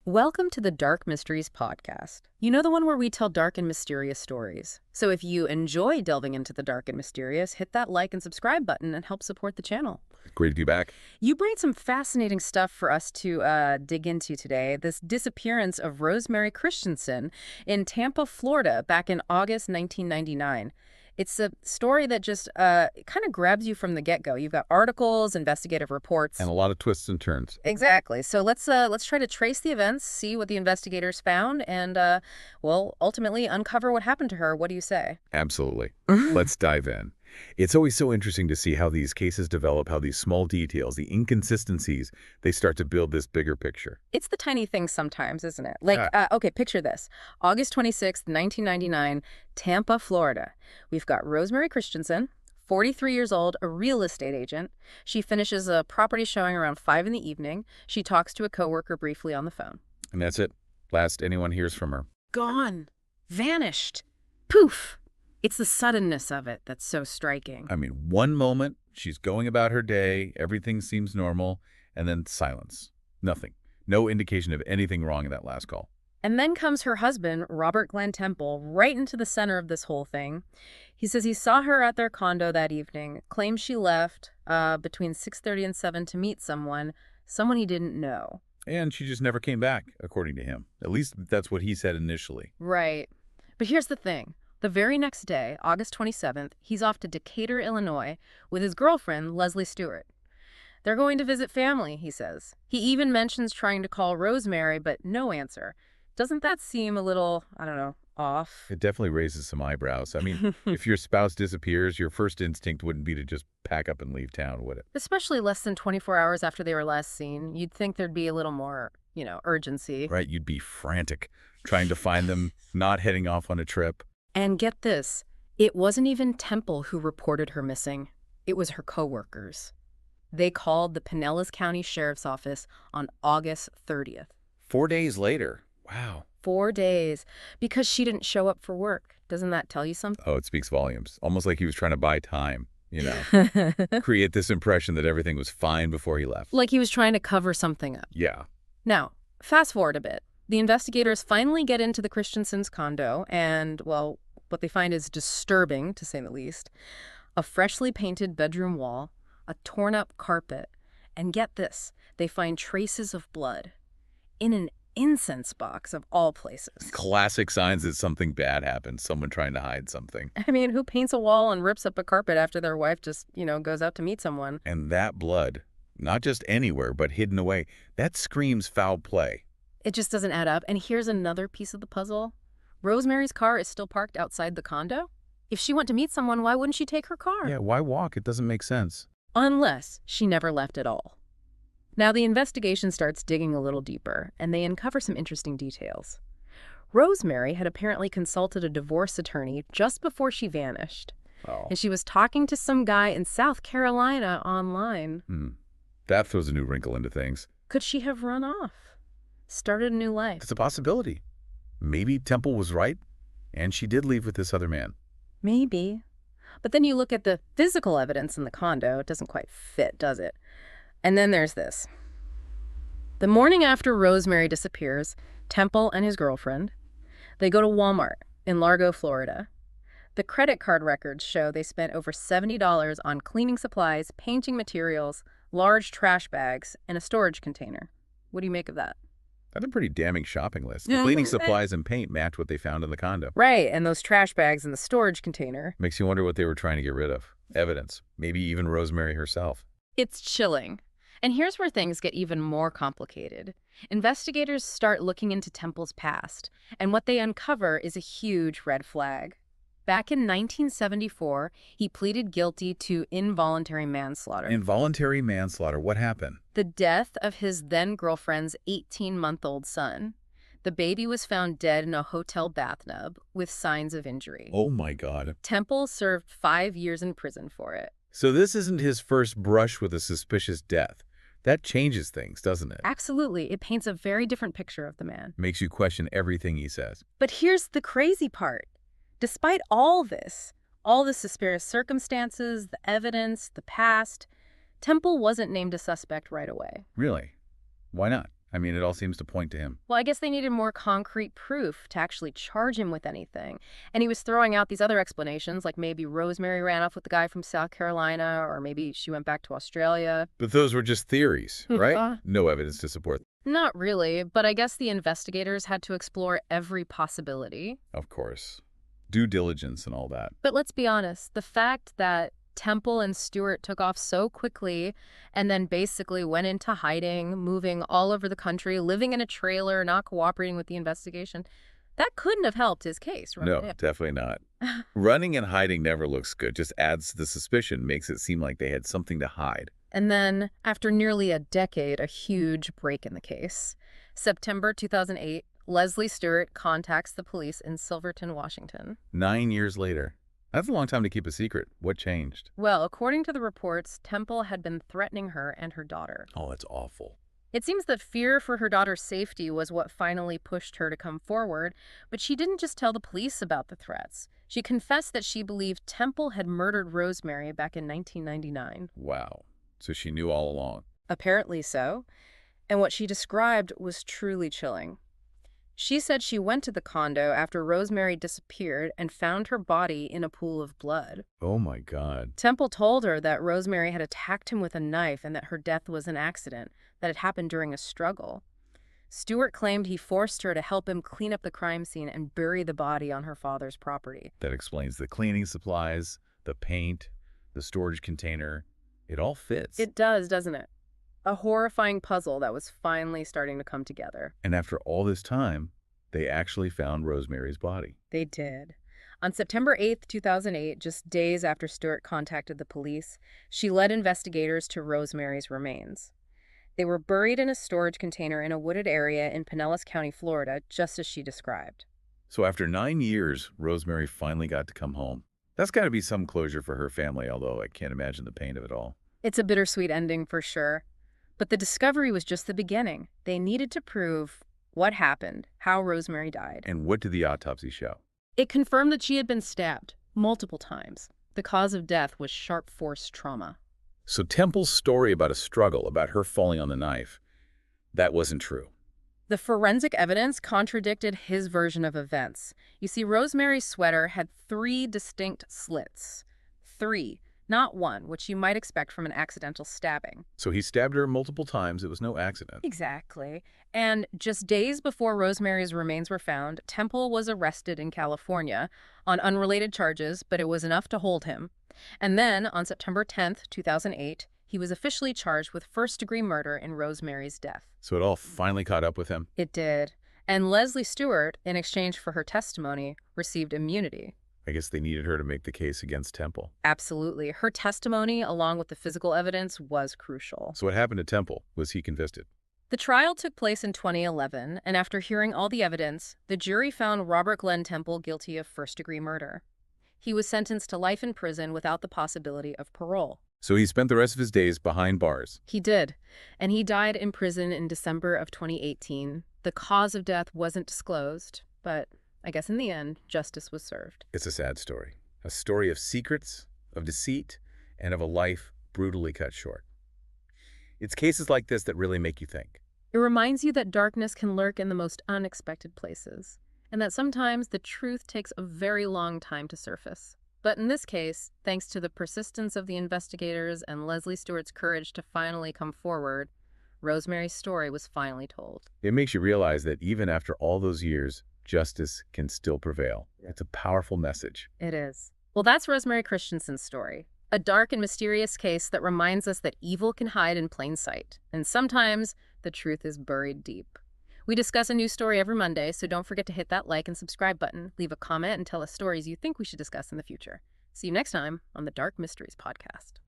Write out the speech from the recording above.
Welcome to the Dark Mysteries podcast. You know, the one where we tell dark and mysterious stories. So if you enjoy delving into the dark and mysterious, hit that like and subscribe button and help support the channel. Great to be back. You bring some fascinating stuff for us to dig into today. This disappearance of Rosemary Christensen in Tampa, Florida, back in August 1999. It's a story that just kind of grabs you from the get-go. You've got articles, investigative reports. And a lot of twists and turns. Exactly. So let's try to trace the events, see what the investigators found, and, ultimately uncover what happened to her. What do you say? Absolutely. Let's dive in. It's always so interesting to see how these cases develop, how these small details, the inconsistencies, they start to build this bigger picture. It's the tiny things sometimes, isn't it? Like, okay, picture this. August 26th, 1999, Tampa, Florida. We've got Rosemary Christensen, 43 years old, a real estate agent. She finishes a property showing around 5 in the evening. She talks to a coworker briefly on the phone. And that's it. Last anyone hears from her. Gone. Vanished. Poof. It's the suddenness of it that's so striking. I mean, one moment, she's going about her day, everything seems normal, and then silence. Nothing. No indication of anything wrong in that last call. And then comes her husband, Robert Glenn Temple, right into the center of this whole thing. He says he saw her at their condo that evening, claims she left between 6:30 and 7 to meet someone he didn't know. And she just never came back, according to him. At least that's what he said initially. Right. But here's the thing. The very next day, August 27th, he's off to Decatur, Illinois, with his girlfriend, Leslie Stewart. They're going to visit family, he says. He even mentions trying to call Rosemary, but no answer. Doesn't that seem a little, off? It definitely raises some eyebrows. I mean, if your spouse disappears, your first instinct wouldn't be to just pack up and leave town, would it? Especially less than 24 hours after they were last seen. You'd think there'd be a little more, urgency. Right, you'd be frantic, trying to find them, not heading off on a trip. And get this, it wasn't even Temple who reported her missing. It was her coworkers. They called the Pinellas County Sheriff's Office on August 30th. 4 days later. Wow. 4 days, because she didn't show up for work. Doesn't that tell you something? Oh, it speaks volumes. Almost like he was trying to buy time, create this impression that everything was fine before he left. Like he was trying to cover something up. Yeah. Now, fast forward a bit. The investigators finally get into the Christensen's condo, and, what they find is disturbing, to say the least. A freshly painted bedroom wall, a torn-up carpet, and get this, they find traces of blood in an incense box of all places. Classic signs that something bad happened, someone trying to hide something. I mean, who paints a wall and rips up a carpet after their wife just, goes out to meet someone? And that blood, not just anywhere, but hidden away, that screams foul play. It just doesn't add up. And here's another piece of the puzzle. Rosemary's car is still parked outside the condo. If she went to meet someone, why wouldn't she take her car? Yeah, why walk? It doesn't make sense. Unless she never left at all. Now, the investigation starts digging a little deeper, and they uncover some interesting details. Rosemary had apparently consulted a divorce attorney just before she vanished. Oh. And she was talking to some guy in South Carolina online. That throws a new wrinkle into things. Could she have run off? Started a new life? It's a possibility. Maybe Temple was right, and she did leave with this other man. Maybe. But then you look at the physical evidence in the condo, it doesn't quite fit, does it? And then there's this. The morning after Rosemary disappears, Temple and his girlfriend, they go to Walmart in Largo, Florida. The credit card records show they spent over $70 on cleaning supplies, painting materials, large trash bags, and a storage container. What do you make of that? That's a pretty damning shopping list. The cleaning supplies and paint match what they found in the condo. Right, and those trash bags in the storage container. Makes you wonder what they were trying to get rid of. Evidence. Maybe even Rosemary herself. It's chilling. And here's where things get even more complicated. Investigators start looking into Temple's past, and what they uncover is a huge red flag. Back in 1974, he pleaded guilty to involuntary manslaughter. Involuntary manslaughter. What happened? The death of his then-girlfriend's 18-month-old son. The baby was found dead in a hotel bathtub with signs of injury. Oh, my God. Temple served 5 years in prison for it. So this isn't his first brush with a suspicious death. That changes things, doesn't it? Absolutely. It paints a very different picture of the man. Makes you question everything he says. But here's the crazy part. Despite all the suspicious circumstances, the evidence, the past, Temple wasn't named a suspect right away. Really? Why not? I mean, it all seems to point to him. Well, I guess they needed more concrete proof to actually charge him with anything. And he was throwing out these other explanations, like maybe Rosemary ran off with the guy from South Carolina, or maybe she went back to Australia. But those were just theories, right? Uh, No evidence to support. Not really, but I guess the investigators had to explore every possibility. Of course. Due diligence and all that. But let's be honest, the fact that Temple and Stewart took off so quickly and then basically went into hiding, moving all over the country, living in a trailer, not cooperating with the investigation, that couldn't have helped his case, right? No, definitely not. Running and hiding never looks good. Just adds to the suspicion, makes it seem like they had something to hide. And then, after nearly a decade, a huge break in the case. September 2008, Leslie Stewart contacts the police in Silverton, Washington. 9 years later. That's a long time to keep a secret. What changed? Well, according to the reports, Temple had been threatening her and her daughter. Oh, that's awful. It seems that fear for her daughter's safety was what finally pushed her to come forward, but she didn't just tell the police about the threats. She confessed that she believed Temple had murdered Rosemary back in 1999. Wow. So she knew all along. Apparently so. And what she described was truly chilling. She said she went to the condo after Rosemary disappeared and found her body in a pool of blood. Oh my God. Temple told her that Rosemary had attacked him with a knife and that her death was an accident, that it happened during a struggle. Stewart claimed he forced her to help him clean up the crime scene and bury the body on her father's property. That explains the cleaning supplies, the paint, the storage container. It all fits. It does, doesn't it? A horrifying puzzle that was finally starting to come together. And after all this time, they actually found Rosemary's body. They did. On September 8th, 2008, just days after Stewart contacted the police, she led investigators to Rosemary's remains. They were buried in a storage container in a wooded area in Pinellas County, Florida, just as she described. So after 9 years, Rosemary finally got to come home. That's got to be some closure for her family, although I can't imagine the pain of it all. It's a bittersweet ending for sure. But the discovery was just the beginning. They needed to prove what happened, how Rosemary died. And what did the autopsy show? It confirmed that she had been stabbed multiple times. The cause of death was sharp force trauma. So Temple's story about a struggle, about her falling on the knife, that wasn't true. The forensic evidence contradicted his version of events. You see, Rosemary's sweater had 3 distinct slits. 3. Not one, which you might expect from an accidental stabbing. So he stabbed her multiple times. It was no accident. Exactly. And just days before Rosemary's remains were found, Temple was arrested in California on unrelated charges, but it was enough to hold him. And then, on September 10th, 2008, he was officially charged with first-degree murder in Rosemary's death. So it all finally caught up with him? It did. And Leslie Stewart, in exchange for her testimony, received immunity. I guess they needed her to make the case against Temple. Absolutely. Her testimony, along with the physical evidence, was crucial. So what happened to Temple? Was he convicted? The trial took place in 2011, and after hearing all the evidence, the jury found Robert Glenn Temple guilty of first-degree murder. He was sentenced to life in prison without the possibility of parole. So he spent the rest of his days behind bars. He did, and he died in prison in December of 2018. The cause of death wasn't disclosed, but I guess in the end, justice was served. It's a sad story. A story of secrets, of deceit, and of a life brutally cut short. It's cases like this that really make you think. It reminds you that darkness can lurk in the most unexpected places, and that sometimes the truth takes a very long time to surface. But in this case, thanks to the persistence of the investigators and Leslie Stewart's courage to finally come forward, Rosemary's story was finally told. It makes you realize that even after all those years, justice can still prevail. It's a powerful message. It is. Well, that's Rosemary Christensen's story. A dark and mysterious case that reminds us that evil can hide in plain sight, and sometimes the truth is buried deep. We discuss a new story every Monday, so don't forget to hit that like and subscribe button, leave a comment, and tell us stories you think we should discuss in the future. See you next time on the Dark Mysteries Podcast.